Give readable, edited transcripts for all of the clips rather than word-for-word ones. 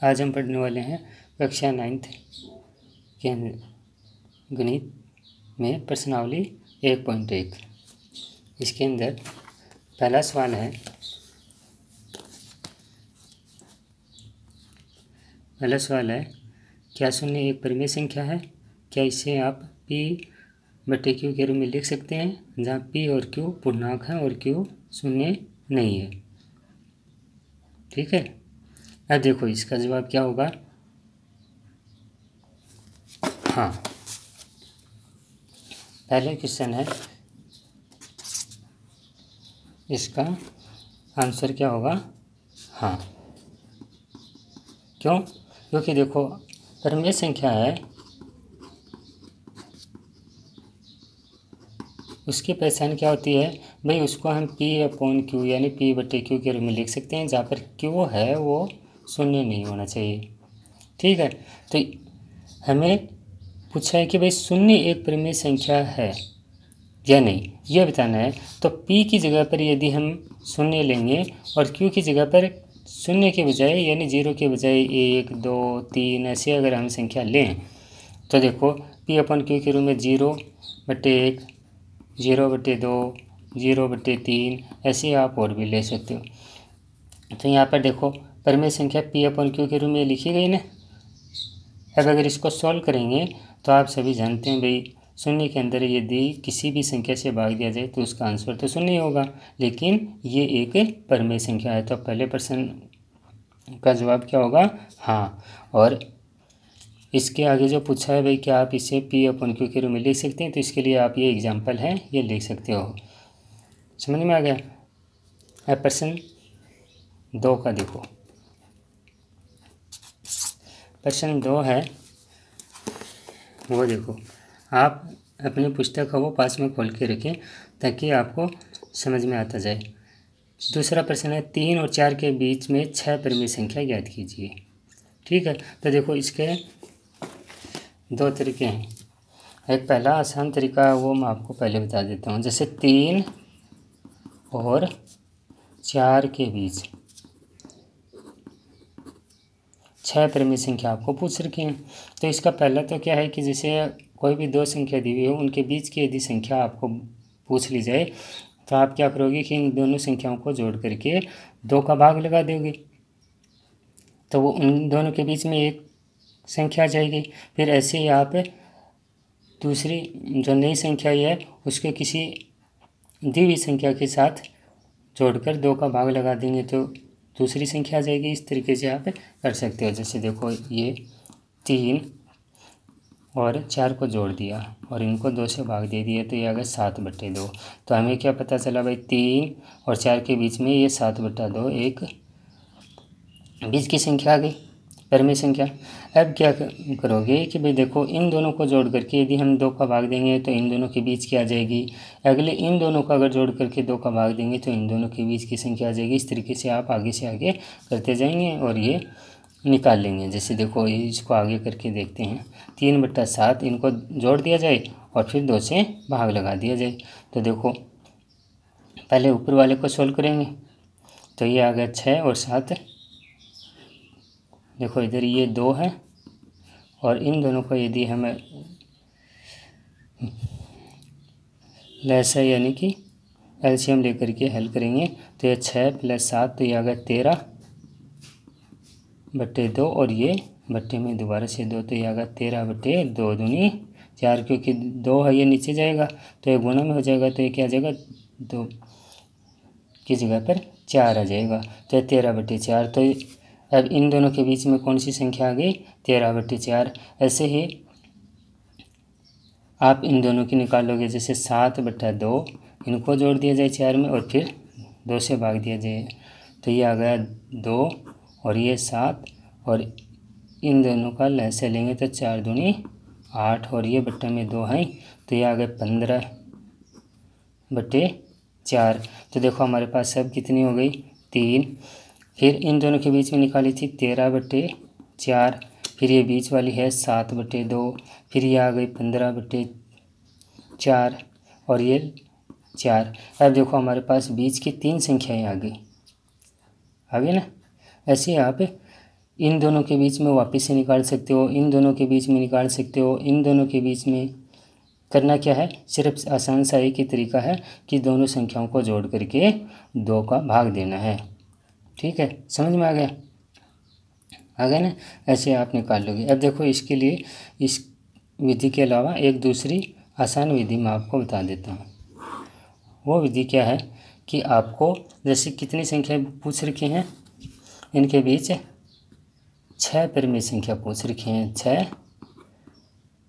आज हम पढ़ने वाले हैं कक्षा 9th के गणित में प्रश्नावली 1.1। इसके अंदर पहला सवाल है क्या शून्य एक परिमेय संख्या है? क्या इसे आप P/Q के रूप में लिख सकते हैं, जहाँ P और Q पूर्णांक हैं और Q शून्य नहीं है। ठीक है, अब देखो इसका जवाब क्या होगा। हाँ, पहले क्वेश्चन है, इसका आंसर क्या होगा? हाँ। क्यों? क्योंकि देखो परिमेय संख्या है, उसकी पहचान क्या होती है भाई, उसको हम P/Q यानी P/Q के रूप में लिख सकते हैं, जहाँ पर Q है वो शून्य नहीं होना चाहिए। ठीक है, तो हमें पूछा है कि भाई शून्य एक परिमेय संख्या है या नहीं, यह बताना है। तो P की जगह पर यदि हम शून्य लेंगे और Q की जगह पर शून्य के बजाय यानी 0 के बजाय 1, 2, 3 ऐसे अगर हम संख्या लें तो देखो P/Q के रूप में 0/1, 0/2, 0/3 ऐसे आप और भी ले सकते हो। तो यहाँ पर देखो परिमेय संख्या P/Q के रूप में लिखी गई ना। अब अगर इसको सॉल्व करेंगे तो आप सभी जानते हैं भाई, शून्य के अंदर यदि किसी भी संख्या से भाग दिया जाए तो उसका आंसर तो शून्य होगा, लेकिन ये एक परिमेय संख्या है। तो पहले प्रश्न का जवाब क्या होगा? हाँ। और इसके आगे जो पूछा है भाई क्या आप इसे P/Q के रूप में लिख सकते हैं, तो इसके लिए आप ये एग्जाम्पल है ये लिख सकते हो। समझ में आ गया? अब प्रश्न 2 का देखो। प्रश्न 2 है वो देखो, आप अपनी पुस्तक को वो पास में खोल के रखें ताकि आपको समझ में आता जाए। दूसरा प्रश्न है 3 और 4 के बीच में 6 परिमेय संख्या ज्ञात कीजिए। ठीक है, तो देखो इसके 2 तरीके हैं। एक पहला आसान तरीका है, वो मैं आपको पहले बता देता हूँ। जैसे 3 और 4 के बीच 6 परिमेय संख्या आपको पूछ रखी है। तो इसका पहला तो क्या है कि जैसे कोई भी 2 संख्या दी हुई हो, उनके बीच की यदि संख्या आपको पूछ ली जाए तो आप क्या करोगे कि इन दोनों संख्याओं को जोड़ करके 2 का भाग लगा दोगे, तो वो उन दोनों के बीच में एक संख्या आ जाएगी। फिर ऐसे ही आप दूसरी जो नई संख्या है उसके किसी दी हुई संख्या के साथ जोड़कर 2 का भाग लगा देंगे तो दूसरी संख्या आ जाएगी। इस तरीके से आप कर सकते हो। जैसे देखो ये 3 और 4 को जोड़ दिया और इनको 2 से भाग दे दिया तो ये आ गया 7/2। तो हमें क्या पता चला भाई, 3 और 4 के बीच में ये 7/2 एक बीच की संख्या आ गई, परिमेय संख्या। अब क्या करोगे कि भाई देखो इन दोनों को जोड़ करके यदि हम 2 का भाग देंगे तो इन दोनों के बीच की आ जाएगी। अगले इन दोनों का अगर जोड़ करके 2 का भाग देंगे तो इन दोनों के बीच की संख्या आ जाएगी। इस तरीके से आप आगे से आगे करते जाएंगे और ये निकाल लेंगे। जैसे देखो इसको आगे करके देखते हैं, 3/7 इनको जोड़ दिया जाए और फिर 2 से भाग लगा दिया जाए। तो देखो पहले ऊपर वाले को सोल्व करेंगे तो ये आ गया 6 और 7। देखो इधर ये 2 है और इन दोनों को यदि हम लसा यानी कि एलसीएम लेकर के हल करेंगे तो ये 6 + 7 तो ये आ गया 13/2 और ये बट्टे में दोबारा से 2 तो ये आ गया 13/2 दूनी 4, क्योंकि 2 है ये नीचे जाएगा तो ये गुणा में हो जाएगा तो ये क्या आ जाएगा, 2 की जगह पर 4 आ जाएगा तो ये 13/4। तो अब इन दोनों के बीच में कौन सी संख्या आ गई, 13/4। ऐसे ही आप इन दोनों की निकालोगे, जैसे 7/2 इनको जोड़ दिया जाए 4 में और फिर 2 से भाग दिया जाए तो ये आ गया 2 और ये 7 और इन दोनों का लहसा लेंगे तो 4 दूनी 8 और ये बट्टा में 2 है तो ये आ गए 15/4। तो देखो हमारे पास अब कितनी हो गई, 3। फिर इन दोनों के बीच में निकाली थी 13/4, फिर ये बीच वाली है 7/2, फिर ये आ गई 15/4 और ये 4। अब देखो हमारे पास बीच की 3 संख्याएं आ गई ना। ऐसे आप इन दोनों के बीच में वापस से निकाल सकते हो, इन दोनों के बीच में निकाल सकते हो, इन दोनों के बीच में। करना क्या है, सिर्फ आसान सा एक ही तरीका है कि दोनों संख्याओं को जोड़ करके 2 का भाग देना है। ठीक है, समझ में आ गया? आ गया ना? ऐसे आप निकाल लोगे। अब देखो इसके लिए इस विधि के अलावा एक दूसरी आसान विधि मैं आपको बता देता हूँ। वो विधि क्या है कि आपको जैसे कितनी संख्या पूछ रखी हैं, इनके बीच 6 परिमेय संख्या पूछ रखी हैं, 6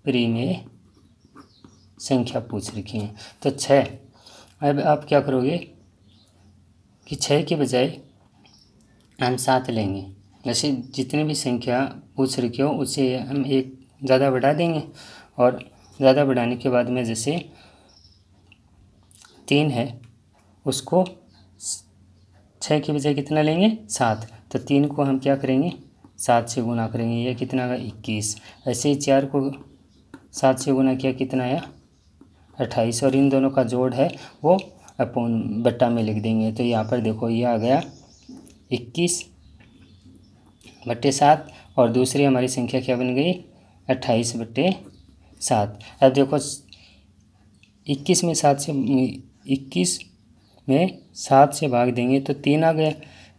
परिमेय संख्या पूछ रखी हैं। तो 6, अब आप क्या करोगे कि 6 के बजाय हम 7 लेंगे। जैसे जितनी भी संख्या पूछ रखी हो उससे हम एक ज़्यादा बढ़ा देंगे, और ज़्यादा बढ़ाने के बाद में जैसे 3 है उसको 6 के बजाय कितना लेंगे, 7। तो 3 को हम क्या करेंगे, 7 से गुना करेंगे, ये कितना आएगा, 21। ऐसे ही 4 को 7 से गुना किया, कितना आया, 28। और इन दोनों का जोड़ है वो अपन बट्टा में लिख देंगे। तो यहाँ पर देखो ये आ गया 21/7, और दूसरी हमारी संख्या क्या बन गई, 28/7। अब देखो 21 में 7 से भाग देंगे तो 3 आ गया,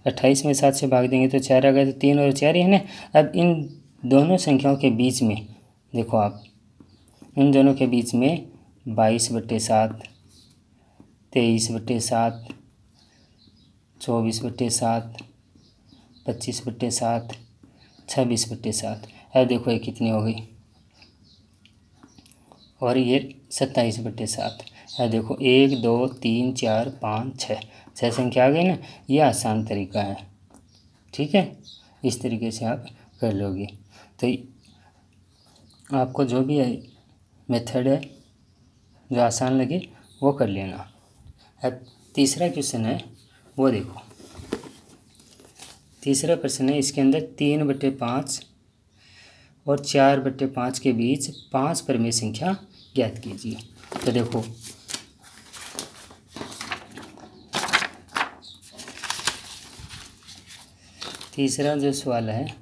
28 में 7 से भाग देंगे तो 4 आ गया, तो 3 और 4 ही है ना। अब इन दोनों संख्याओं के बीच में देखो आप, इन दोनों के बीच में 22/7, 23/7, 24/7, 25/7, 26/7। अब देखो ये कितनी हो गई, और ये 27/7। अब देखो 1 2 3 4 5 6 संख्या आ गई ना। ये आसान तरीका है। ठीक है, इस तरीके से आप कर लोगे। तो आपको जो भी मेथड है जो आसान लगे वो कर लेना। अब तीसरा क्वेश्चन है वो देखो। तीसरा प्रश्न है, इसके अंदर 3/5 और 4/5 के बीच 5 परिमेय संख्या ज्ञात कीजिए। तो देखो तीसरा जो सवाल है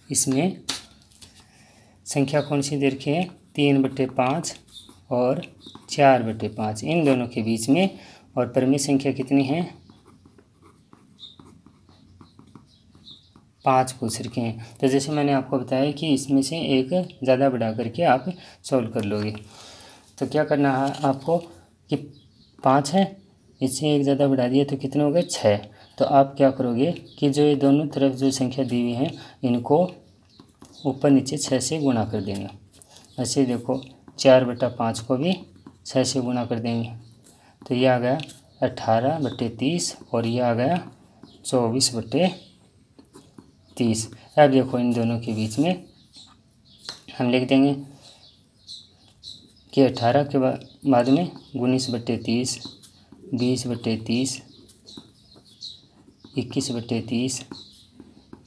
इसमें संख्या कौन सी दे रखी है, 3/5 और 4/5, इन दोनों के बीच में, और परिमेय संख्या कितनी है, 5 पूछ रखे हैं। तो जैसे मैंने आपको बताया कि इसमें से एक ज़्यादा बढ़ा करके आप सॉल्व कर लोगे। तो क्या करना है आपको कि 5 है, इससे एक ज़्यादा बढ़ा दिया तो कितने हो गए, 6। तो आप क्या करोगे कि जो ये दोनों तरफ जो संख्या दी हुई हैं इनको ऊपर नीचे 6 से गुणा कर देंगे। ऐसे देखो 4/5 को भी 6 से गुणा कर देंगे, तो ये आ गया 18/30, और ये आ गया 24/30। अब देखो इन दोनों के बीच में हम लिख देंगे कि 18 के बाद में 19/30, 20/30, 21/30,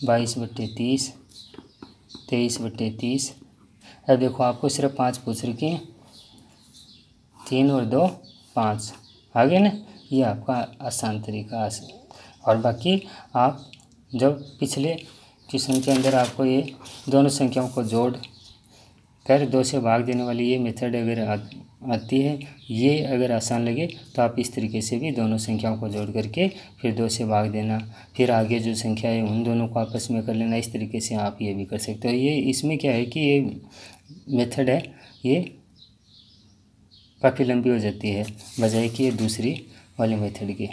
22/30, 23/30। अब देखो आपको सिर्फ 5 पूछ रखी हैं, 3 और 2 5 आ गए ना। ये आपका आसान तरीका है। और बाकी आप जब पिछले क्वेश्चन के अंदर आपको ये दोनों संख्याओं को जोड़ कर 2 से भाग देने वाली ये मेथड अगर आती है, ये अगर आसान लगे तो आप इस तरीके से भी दोनों संख्याओं को जोड़ करके फिर 2 से भाग देना, फिर आगे जो संख्या है उन दोनों को आपस में कर लेना। इस तरीके से आप ये भी कर सकते हो। ये इसमें क्या है कि ये मेथड है ये काफ़ी लंबी हो जाती है बजाय कि ये दूसरी वाली मेथड की।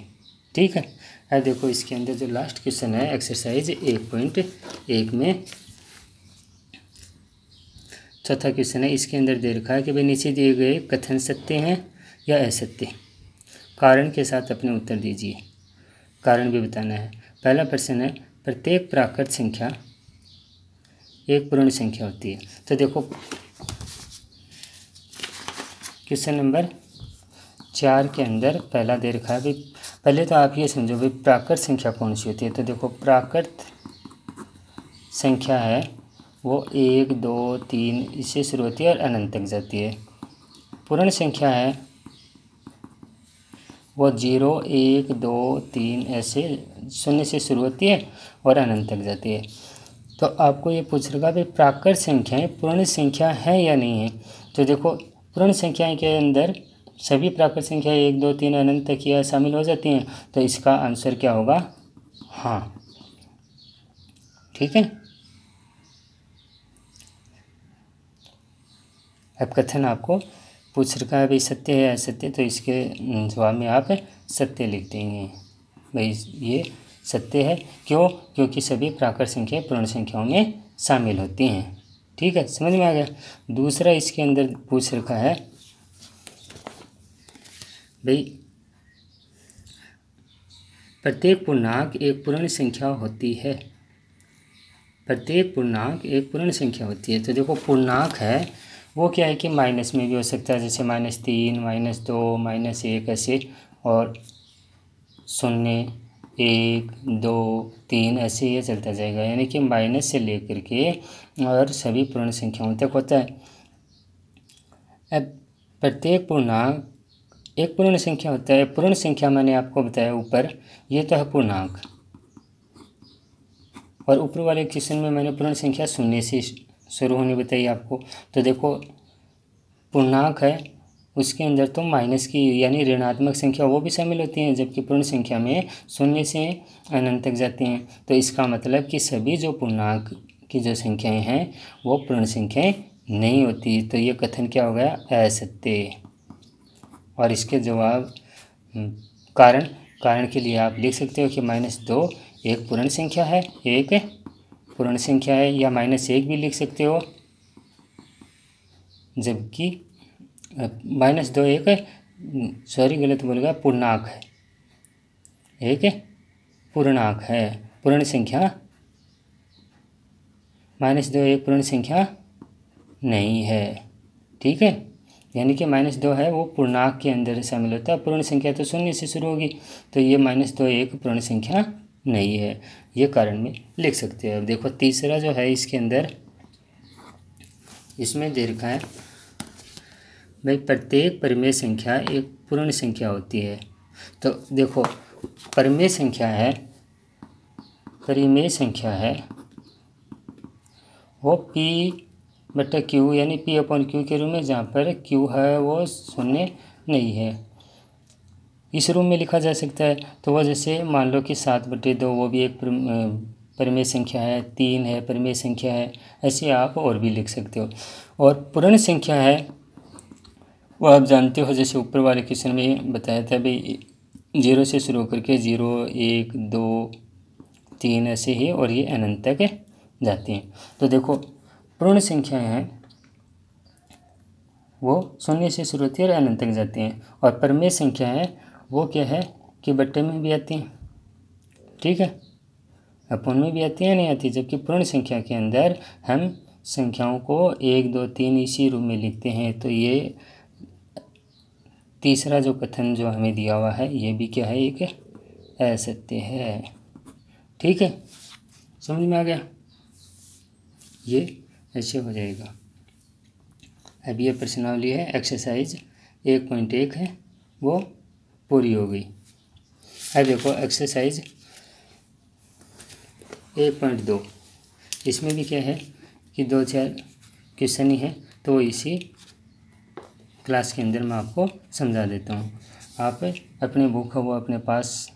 ठीक है, अब देखो इसके अंदर जो लास्ट क्वेश्चन है एक्सरसाइज 1.1 में चौथा क्वेश्चन है। इसके अंदर दे रखा है कि भाई नीचे दिए गए कथन सत्य हैं या असत्य, कारण के साथ अपने उत्तर दीजिए। कारण भी बताना है। पहला प्रश्न है, प्रत्येक प्राकृत संख्या एक पूर्ण संख्या होती है। तो देखो क्वेश्चन नंबर 4 के अंदर पहला दे रखा है। भाई पहले तो आप ये समझो भाई प्राकृत संख्या कौन सी होती है। तो देखो प्राकृत संख्या है वो 1 2 3 इससे शुरू होती है और अनंत तक जाती है। पूर्ण संख्या है वो 0 1 2 3 ऐसे शून्य से शुरू होती है और अनंत तक जाती है। तो आपको ये पूछ रखा भाई प्राकृत संख्याएं पूर्ण संख्या है या नहीं है। तो देखो पूर्ण संख्याएं के अंदर सभी प्राकृत संख्या 1 2 3 अनंत तक यह शामिल हो जाती हैं। तो इसका आंसर क्या होगा, हाँ। ठीक है, अब कथन आपको पूछ रखा है भाई सत्य है या असत्य, तो इसके जवाब में आप सत्य लिख देंगे। भाई ये सत्य है, क्यों? क्योंकि सभी प्राकृत संख्याएं पूर्ण संख्याओं में शामिल होती हैं। ठीक है, समझ में आ गया। दूसरा इसके अंदर पूछ रखा है भाई प्रत्येक पूर्णांक एक पूर्ण संख्या होती है। प्रत्येक पूर्णांक एक पूर्ण संख्या होती है। तो देखो पूर्णांक है वो क्या है कि माइनस में भी हो सकता है, जैसे -3 -2 -1 ऐसे, और 0 1 2 3 ऐसे ये चलता जाएगा, यानी कि माइनस से लेकर के और सभी पूर्ण संख्याओं तक होता है। अब प्रत्येक पूर्णांक एक पूर्ण संख्या होता है। पूर्ण संख्या मैंने आपको बताया ऊपर, ये तो है पूर्णांक, और ऊपर वाले क्वेश्चन में मैंने पूर्ण संख्या 0 से शुरू होनी बताई आपको। तो देखो पूर्णांक है उसके अंदर तो माइनस की यानी ऋणात्मक संख्या वो भी शामिल होती हैं, जबकि पूर्ण संख्या में 0 से अनंत तक जाती हैं। तो इसका मतलब कि सभी जो पूर्णांक की जो संख्याएं हैं वो पूर्ण संख्याएं नहीं होती। तो ये कथन क्या हो गया, असत्य। और इसके जवाब कारण के लिए आप लिख सकते हो कि -2 एक पूर्ण संख्या है, एक पूर्ण संख्या है, या -1 भी लिख सकते हो, जबकि -2 एक सॉरी गलत बोल गया, पूर्णांक है, एक पूर्णांक है, पूर्ण संख्या। -2 एक पूर्ण संख्या नहीं है। ठीक है, यानी कि -2 है वो पूर्णांक के अंदर शामिल होता है। पूर्ण संख्या तो 0 से शुरू होगी, तो ये -2 एक पूर्ण संख्या नहीं है, ये कारण में लिख सकते हैं। अब देखो तीसरा जो है इसके अंदर, इसमें दे रखा है भाई प्रत्येक परिमेय संख्या एक पूर्ण संख्या होती है। तो देखो परिमेय संख्या है वो P/Q यानी P/Q के रूप में, जहाँ पर Q है वो 0 नहीं है, इस रूप में लिखा जा सकता है। तो वो जैसे मान लो कि 7/2 वो भी एक परिमेय संख्या है, 3 है परिमेय संख्या है, ऐसे आप और भी लिख सकते हो। और पूर्ण संख्या है वो आप जानते हो, जैसे ऊपर वाले क्वेश्चन में बताया था भाई 0 से शुरू करके 0 1 2 3 ऐसे ही, और ये अनंत तक जाती हैं। तो देखो पूर्ण संख्याएं हैं वो 0 से शुरू होती है और अनंत तक जाती हैं, और परिमेय संख्या है वो क्या है कि बट्टे में भी आती हैं। ठीक है, अपूर्ण में भी आती है नहीं आती, जबकि पूर्ण संख्या के अंदर हम संख्याओं को 1 2 3 इसी रूप में लिखते हैं। तो ये तीसरा जो कथन जो हमें दिया हुआ है ये भी क्या है, एक असत्य है। ठीक है, समझ में आ गया, ये ऐसे हो जाएगा। अब ये प्रश्नावली है एक्सरसाइज 1.1 है वो पूरी हो गई। अब देखो एक्सरसाइज 1.2, इसमें भी क्या है कि 2-4 क्वेश्चन ही है, तो इसी क्लास के अंदर मैं आपको समझा देता हूँ। आप अपने बुक है वो अपने पास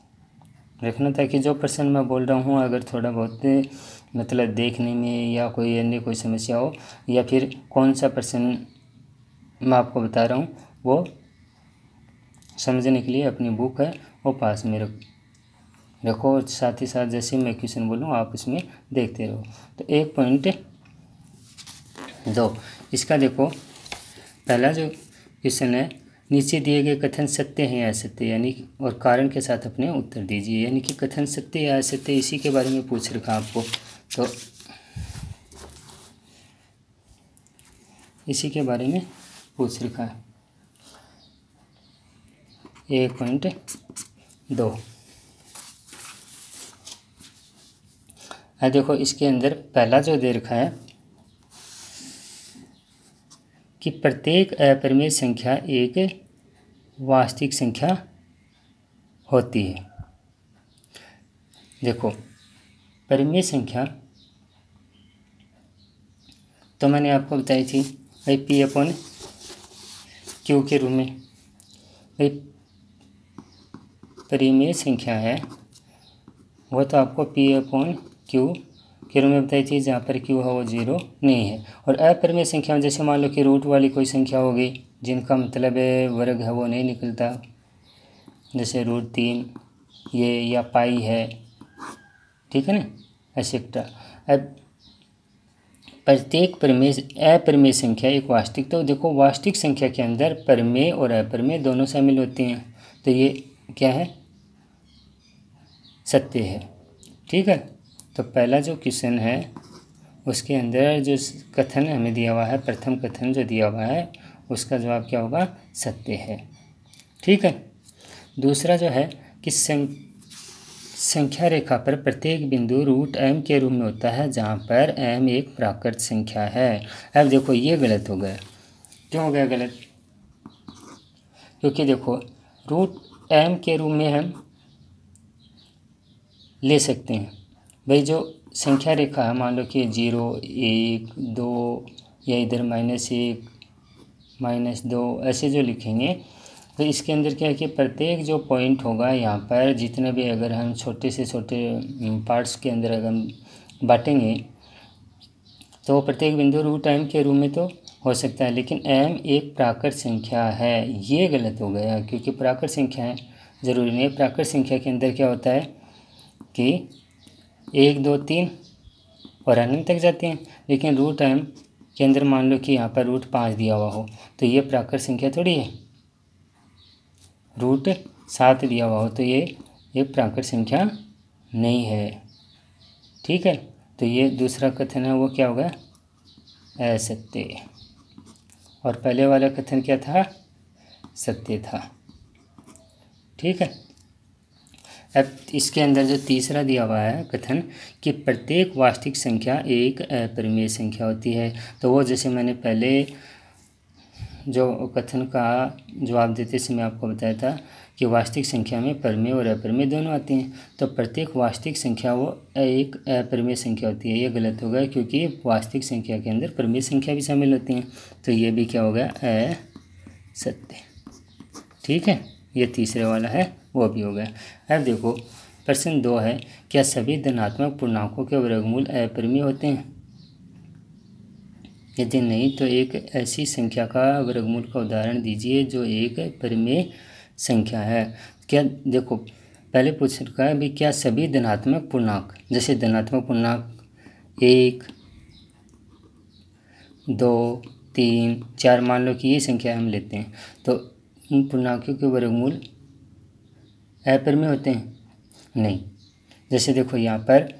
रखना, ताकि जो प्रश्न मैं बोल रहा हूँ अगर थोड़ा बहुत मतलब देखने में या कोई अन्य कोई समस्या हो, या फिर कौन सा प्रश्न मैं आपको बता रहा हूँ वो समझने के लिए अपनी बुक है वो पास में रखो। साथ ही साथ जैसे मैं क्वेश्चन बोलूँ आप उसमें देखते रहो। तो 1.2 इसका देखो पहला जो क्वेश्चन है, नीचे दिए गए कथन सत्य हैं या असत्य, यानी और कारण के साथ अपने उत्तर दीजिए। यानी कि कथन सत्य या असत्य इसी के बारे में पूछ रखा आपको, तो इसी के बारे में पूछ रखा है 1.2। देखो इसके अंदर पहला जो दे रखा है कि प्रत्येक अपरिमेय संख्या एक वास्तविक संख्या होती है। देखो परिमेय संख्या तो मैंने आपको बताई थी भाई पी अपॉन क्यू के रूप में। भाई परिमेय संख्या है वो तो आपको पी अपॉन क्यू के रूप में बताई थी, जहाँ पर क्यू है वो 0 नहीं है। और अपरिमेय संख्या जैसे मान लो कि रूट वाली कोई संख्या होगी जिनका मतलब वर्ग है वो नहीं निकलता, जैसे √3 ये या पाई है, ठीक है ना, एक्सेट्रा। अब प्रत्येक अपरिमेय संख्या एक वास्तविक, तो देखो वास्तविक संख्या के अंदर परिमेय और अपरिमेय दोनों शामिल होते हैं, तो ये क्या है, सत्य है, ठीक है। तो पहला जो क्वेश्चन है उसके अंदर जो कथन हमें दिया हुआ है, प्रथम कथन जो दिया हुआ है उसका जवाब क्या होगा, सत्य है, ठीक है। दूसरा जो है कि संख्या रेखा पर प्रत्येक बिंदु √m के रूप में होता है जहाँ पर m एक प्राकृत संख्या है। अब देखो ये गलत हो गया, क्यों हो गया गलत, क्योंकि देखो √m के रूप में हम ले सकते हैं भाई, जो संख्या रेखा है मान लो कि 0 1 2 या इधर -1 -2 ऐसे जो लिखेंगे, तो इसके अंदर क्या है कि प्रत्येक जो पॉइंट होगा यहाँ पर जितने भी अगर हम छोटे से छोटे पार्ट्स के अंदर अगर हम बांटेंगे तो प्रत्येक बिंदु √m के रूप में तो हो सकता है, लेकिन m एक प्राकृत संख्या है, ये गलत हो गया, क्योंकि प्राकृत संख्या है ज़रूरी नहीं। प्राकृत संख्या के अंदर क्या होता है कि 1 2 3 और अनंत तक जाते हैं, लेकिन √m के अंदर मान लो कि यहाँ पर √5 दिया हुआ हो तो ये प्राकृत संख्या थोड़ी है, √7 दिया हुआ हो तो ये एक प्राकृत संख्या नहीं है, ठीक है। तो ये दूसरा कथन है वो क्या होगा, असत्य, और पहले वाला कथन क्या था, सत्य था, ठीक है। अब इसके अंदर जो तीसरा दिया हुआ है कथन कि प्रत्येक वास्तविक संख्या एक अपरिमेय संख्या होती है, तो वो जैसे मैंने पहले जो कथन का जवाब देते समय आपको बताया था कि वास्तविक संख्या में परिमेय और अपरिमेय दोनों आते हैं, तो प्रत्येक वास्तविक संख्या वो एक अपरिमेय संख्या होती है, ये गलत हो गया, क्योंकि वास्तविक संख्या के अंदर परिमेय संख्या भी शामिल होती हैं, तो ये भी क्या हो गया, असत्य, ठीक है। ये तीसरे वाला है वो भी हो गया। अब देखो प्रश्न 2 है, क्या सभी धनात्मक पूर्णांकों के वर्गमूल अपरिमेय होते हैं, यदि नहीं तो एक ऐसी संख्या का वर्गमूल का उदाहरण दीजिए जो एक परिमेय संख्या है। क्या देखो पहले पूछ रखा है भी क्या सभी धनात्मक पूर्णांक, जैसे धनात्मक पूर्णांक 1 2 3 4 मान लो कि ये संख्या हम लेते हैं, तो इन पूर्णांकों के वर्गमूल अपरिमेय होते हैं, नहीं। जैसे देखो यहाँ पर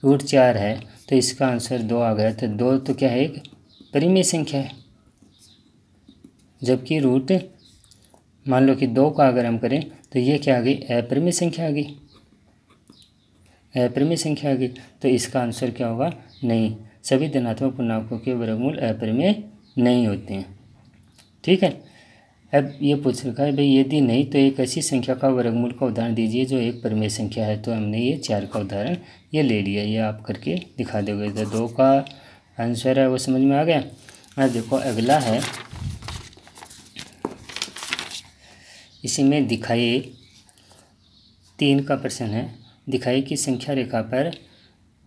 √4 है तो इसका आंसर 2 आ गया, तो 2 तो क्या है, एक परिमेय संख्या है, जबकि रूट मान लो कि 2 का अगर हम करें तो ये क्या आ गई, अपरिमेय संख्या आ गई, अपरिमेय संख्या आ गई, तो इसका आंसर क्या होगा, नहीं, सभी धनात्मक पूर्णांकों के वर्गमूल अपरिमेय नहीं होते हैं, ठीक है। अब ये पूछ रखा है भाई यदि नहीं तो एक ऐसी संख्या का वर्गमूल का उदाहरण दीजिए जो एक परिमेय संख्या है, तो हमने ये 4 का उदाहरण ये ले लिया, ये आप करके दिखा दोगे, तो 2 का आंसर है वो समझ में आ गया। अब देखो अगला है, इसी में दिखाइए 3 का प्रश्न है, दिखाइए कि संख्या रेखा पर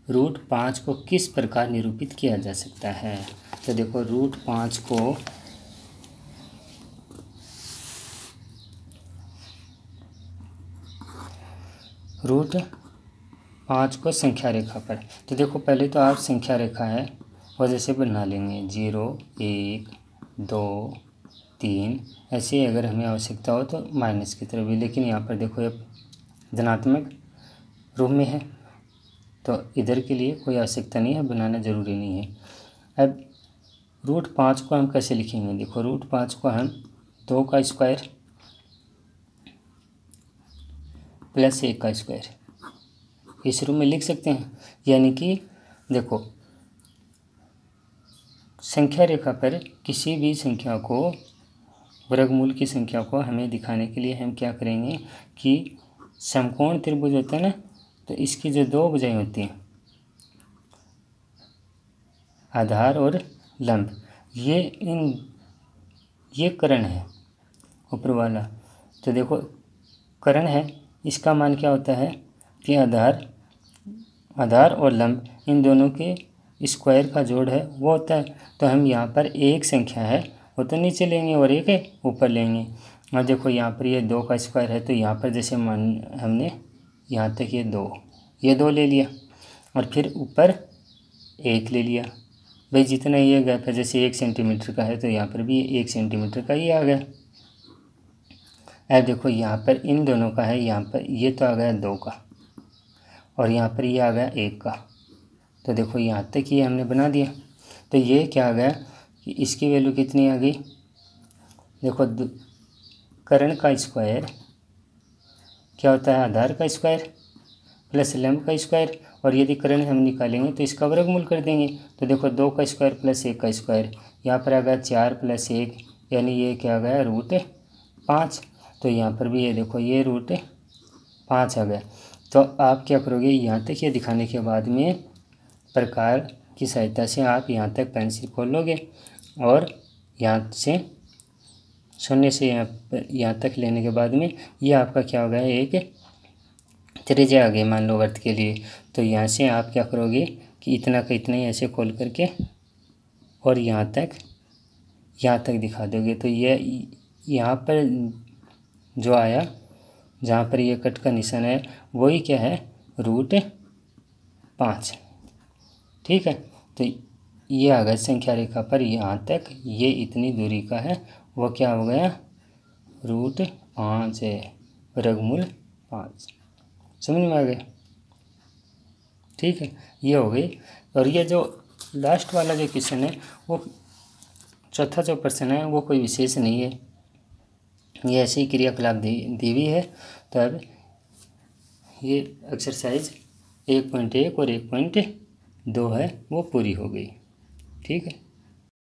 √5 को किस प्रकार निरूपित किया जा सकता है। तो देखो √5 को √5 को संख्या रेखा पर, तो देखो पहले तो आप संख्या रेखा है वो जैसे बना लेंगे 0 1 2 3, ऐसे अगर हमें आवश्यकता हो तो माइनस की तरफ भी, लेकिन यहाँ पर देखो ये धनात्मक रूप में है तो इधर के लिए कोई आवश्यकता नहीं है, बनाना ज़रूरी नहीं है। अब √5 को हम कैसे लिखेंगे, देखो √5 को हम 2 का स्क्वायर प्लस 1 का स्क्वायर इस रूप में लिख सकते हैं, यानी कि देखो संख्या रेखा पर किसी भी संख्या को वर्गमूल की संख्या को हमें दिखाने के लिए हम क्या करेंगे कि समकोण त्रिभुज होता है ना, तो इसकी जो दो भुजाएं होती हैं, आधार और लंब, ये कर्ण है ऊपर वाला। तो देखो कर्ण है, इसका मान क्या होता है कि आधार और लंब इन दोनों के स्क्वायर का जोड़ है वो होता है। तो हम यहाँ पर एक संख्या है वो तो नीचे लेंगे और एक ऊपर लेंगे। और देखो यहाँ पर ये 2 का स्क्वायर है, तो यहाँ पर जैसे हमने यहाँ तक ये दो ले लिया और फिर ऊपर 1 ले लिया। भाई जितना ये गैप है, जैसे 1 सेंटीमीटर का है तो यहाँ पर भी 1 सेंटीमीटर का ही आ गया। अब देखो यहाँ पर इन दोनों का है, यहाँ पर ये तो आ गया 2 का और यहाँ पर ये आ गया 1 का। तो देखो यहाँ तक ये हमने बना दिया। तो ये क्या आ गया कि इसकी वैल्यू कितनी आ गई, देखो कर्ण का स्क्वायर क्या होता है, आधार का स्क्वायर प्लस लंब का स्क्वायर, और यदि कर्ण हम निकालेंगे तो इसका वर्गमूल कर देंगे। तो देखो 2 का स्क्वायर प्लस 1 का स्क्वायर, यहाँ पर आ गया 4 + 1 यानी ये क्या आ गया √5। तो यहाँ पर भी ये देखो ये √5 आ गया। तो आप क्या करोगे, यहाँ तक ये दिखाने के बाद में प्रकार की सहायता से आप यहाँ तक पेंसिल खोल लोगे और यहाँ से शून्य से यहाँ तक लेने के बाद में ये आपका क्या हो गया, एक त्रिज्या आ गई मान लो वर्त के लिए। तो यहाँ से आप क्या करोगे कि इतना का इतना ही ऐसे खोल करके और यहाँ तक दिखा दोगे। तो ये यहाँ पर जो आया, जहाँ पर ये कट का निशान है वही क्या है, √5। ठीक है, तो ये आ गया संख्या रेखा पर यहाँ तक ये इतनी दूरी का है, वो क्या हो गया, √5 है, वर्गमूल 5। समझ में आ गया। ठीक है, ये हो गई। और ये जो लास्ट वाला जो क्वेश्चन है वो चौथा जो प्रश्न है वो कोई विशेष नहीं है, ये ऐसे ही क्रियाकलाप दी हुई है। तो अब ये एक्सरसाइज 1.1 और 1.2 है वो पूरी हो गई। ठीक है।